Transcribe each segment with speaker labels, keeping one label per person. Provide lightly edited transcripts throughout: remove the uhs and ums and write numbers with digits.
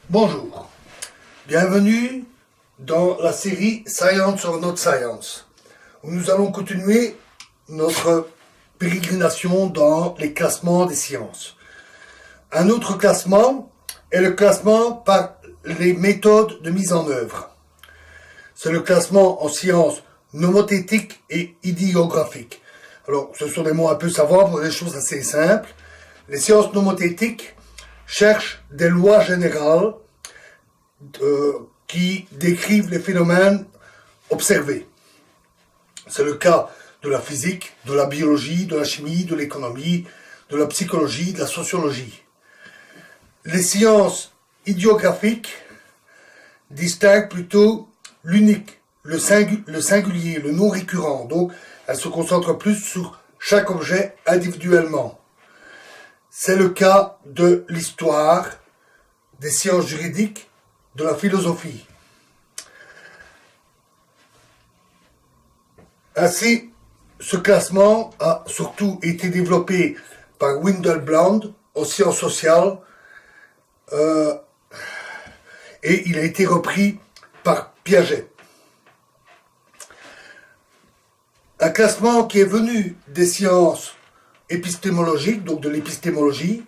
Speaker 1: Bonjour, bienvenue dans la série Science or Not Science, où nous allons continuer notre pérégrination dans les classements des sciences. Un autre classement est le classement par les méthodes de mise en œuvre. C'est le classement en sciences nomothétiques et idiographiques. Alors, ce sont des mots un peu savants pour des choses assez simples. Les sciences nomothétiques cherchent des lois générales qui décrivent les phénomènes observés. C'est le cas de la physique, de la biologie, de la chimie, de l'économie, de la psychologie, de la sociologie. Les sciences idiographiques distinguent plutôt l'unique, le singulier, le non récurrent. Donc, elles se concentrent plus sur chaque objet individuellement. C'est le cas de l'histoire, des sciences juridiques, de la philosophie. Ainsi, ce classement a surtout été développé par Windelband aux sciences sociales et il a été repris par Piaget. Un classement qui est venu des sciences épistémologiques, donc de l'épistémologie,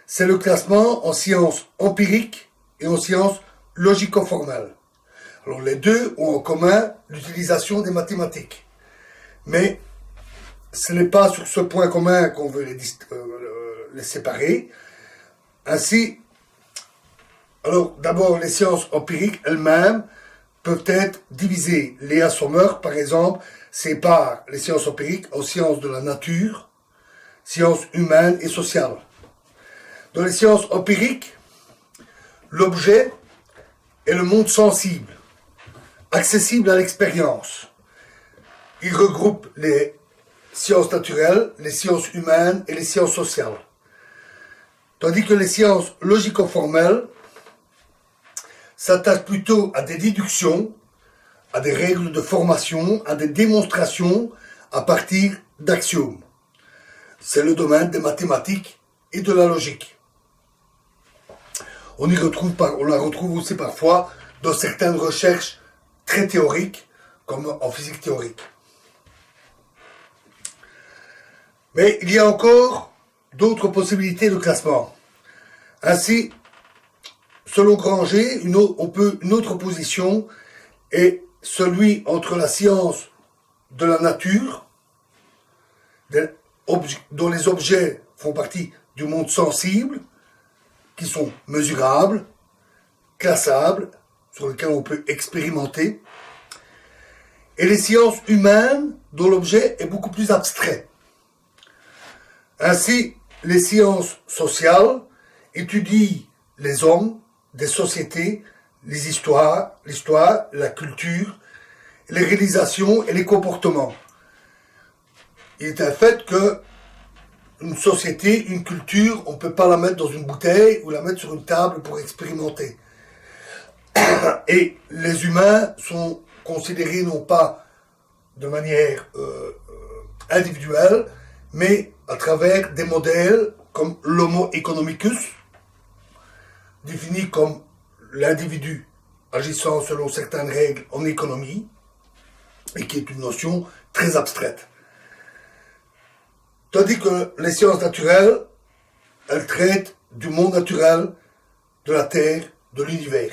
Speaker 1: c'est le classement en sciences empiriques et en sciences logico-formelles. Alors les deux ont en commun l'utilisation des mathématiques. Mais ce n'est pas sur ce point commun qu'on veut les séparer. Ainsi, alors d'abord les sciences empiriques elles-mêmes peuvent être divisées. Léa Sommer, par exemple, sépare les sciences empiriques en sciences de la nature, sciences humaines et sociales. Dans les sciences empiriques, l'objet est le monde sensible, accessible à l'expérience. Il regroupe les sciences naturelles, les sciences humaines et les sciences sociales. Tandis que les sciences logico-formelles s'attachent plutôt à des déductions, à des règles de formation, à des démonstrations à partir d'axiomes. C'est le domaine des mathématiques et de la logique. On la retrouve aussi parfois dans certaines recherches très théoriques, comme en physique théorique. Mais il y a encore d'autres possibilités de classement. Ainsi, selon Granger, une autre position est celui entre la science de la nature, dont les objets font partie du monde sensible, qui sont mesurables, classables, sur lesquels on peut expérimenter, et les sciences humaines, dont l'objet est beaucoup plus abstrait. Ainsi, les sciences sociales étudient les hommes, des sociétés, les histoires, la culture, les réalisations et les comportements. Il est un fait que une société, une culture, on ne peut pas la mettre dans une bouteille ou la mettre sur une table pour expérimenter. Et les humains sont considérés non pas de manière individuelle, mais à travers des modèles comme l'homo economicus, défini comme l'individu agissant selon certaines règles en économie, et qui est une notion très abstraite. Tandis que les sciences naturelles, elles traitent du monde naturel, de la Terre, de l'univers.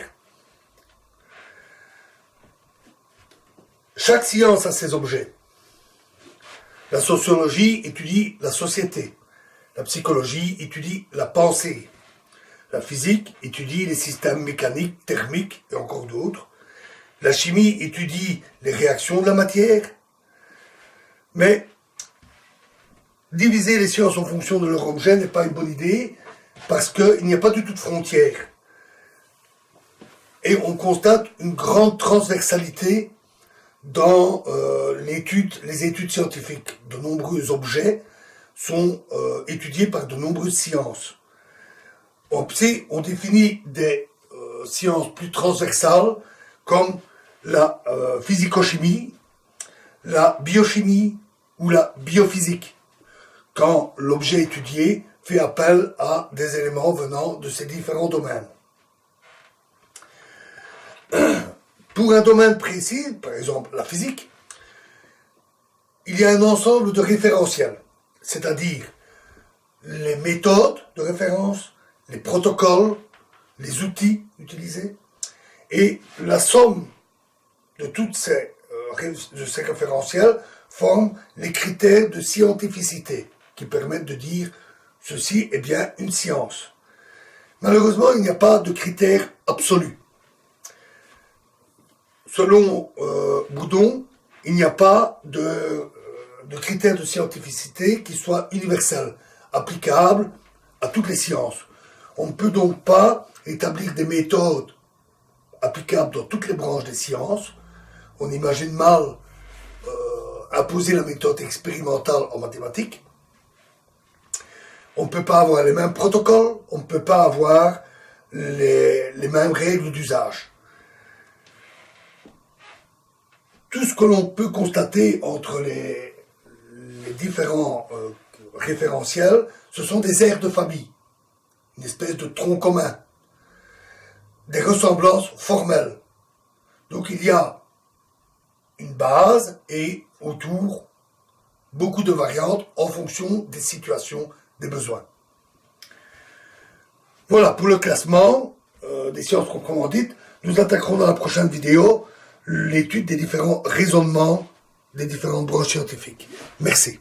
Speaker 1: Chaque science a ses objets. La sociologie étudie la société. La psychologie étudie la pensée. La physique étudie les systèmes mécaniques, thermiques et encore d'autres. La chimie étudie les réactions de la matière. Mais diviser les sciences en fonction de leur objet n'est pas une bonne idée parce qu'il n'y a pas du tout de frontières. Et on constate une grande transversalité dans les études scientifiques. De nombreux objets sont étudiés par de nombreuses sciences. En psy, on définit des sciences plus transversales comme la physico-chimie, la biochimie ou la biophysique, quand l'objet étudié fait appel à des éléments venant de ces différents domaines. Pour un domaine précis, par exemple la physique, il y a un ensemble de référentiels, c'est-à-dire les méthodes de référence, les protocoles, les outils utilisés, et la somme de ces référentiels forme les critères de scientificité qui permettent de dire ceci est bien une science. Malheureusement, il n'y a pas de critères absolus. Selon Boudon, il n'y a pas de critères de scientificité qui soient universels, applicables à toutes les sciences. On ne peut donc pas établir des méthodes applicables dans toutes les branches des sciences. On imagine mal imposer la méthode expérimentale en mathématiques. On ne peut pas avoir les mêmes protocoles, on ne peut pas avoir les mêmes règles d'usage. Tout ce que l'on peut constater entre les différents référentiels, ce sont des aires de famille, une espèce de tronc commun, des ressemblances formelles. Donc il y a une base et autour beaucoup de variantes en fonction des situations, des besoins. Voilà pour le classement des sciences proprement dites. Nous attaquerons dans la prochaine vidéo l'étude des différents raisonnements des différentes branches scientifiques. Merci.